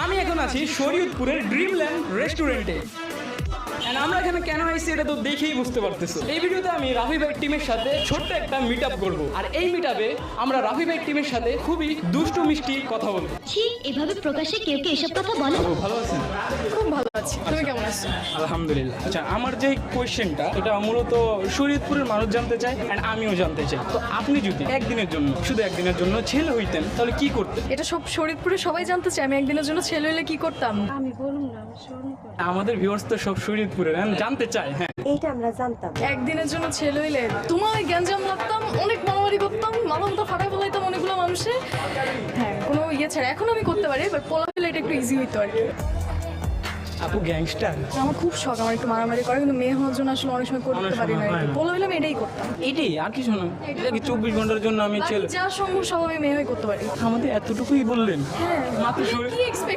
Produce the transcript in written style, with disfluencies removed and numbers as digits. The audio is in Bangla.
আমি এখন আছি শরীয়তপুরের ড্রিমল্যান্ড রেস্টুরেন্টে। And আমরা এখানে কেন আইছি এটা তো দেখেই বুঝতে পারতেছো। এই ভিডিওতে আমি রাফি ভাই টিমের সাথে ছোট্ট একটা মিট আপ করবো, আর এই মিট আপে আমরা রাফি ভাই টিমের সাথে খুবই দুষ্টু মিষ্টি কথা বলবো। ঠিক এভাবে প্রকাশ্যে কেউ কেউ এসব কথা বলে? ও, ভালো আছেন? খুব ভালো আছি, তুমি কেমন আছো? আলহামদুলিল্লাহ। আচ্ছা, আমার যে কোয়েশ্চেনটা এটা মূলত শরীয়তপুরের মানুষ জানতে চায় অ্যান্ড আমিও জানতে চাই। তো আপনি যদি একদিনের জন্য, শুধু একদিনের জন্য ছেলে হইতেন তাহলে কি করতেন? এটা সব শরীরপুরে সবাই জানতে চায় আমি একদিনের জন্য ছেলে হলে কি করতাম। আমি বলুন না, আমি শরম করি। আমাদের ভিউয়ার্স তো সব শরীয়তপুরের জানতে চায়। হ্যাঁ, এইটা আমরা জানতাম। একদিনের জন্য ছেলে হইলে তোমার গ্যাঞ্জাম লাগতাম, অনেক মারামারি করতাম, মাথা মাথা ফাটাই ফেলাইতাম অনেকগুলো মানুষে। হ্যাঁ, কোনো ইয়ে ছাড়া এখন আমি করতে পারি, বাট পোলা হলে এটা একটু ইজি হইতো আর কি। আপু গ্যাংস্টার। আমার খুব শখ আমার একটু মারামারি করে, কিন্তু মেয়ে হওয়ার জন্য আসলে অনেক সময় করতে পারি না। পোলা হলে আমি এটাই করতাম। এটাই আর কিছু না। এটা কি 24 ঘন্টার জন্য আমি বাকি ছেলে? যা সম্ভব সব আমি মেয়ে হয়ে করতে পারি। আমাদের এতটুকুই বললেন? হ্যাঁ, মাত্র শরীর কি এক্সপেক্ট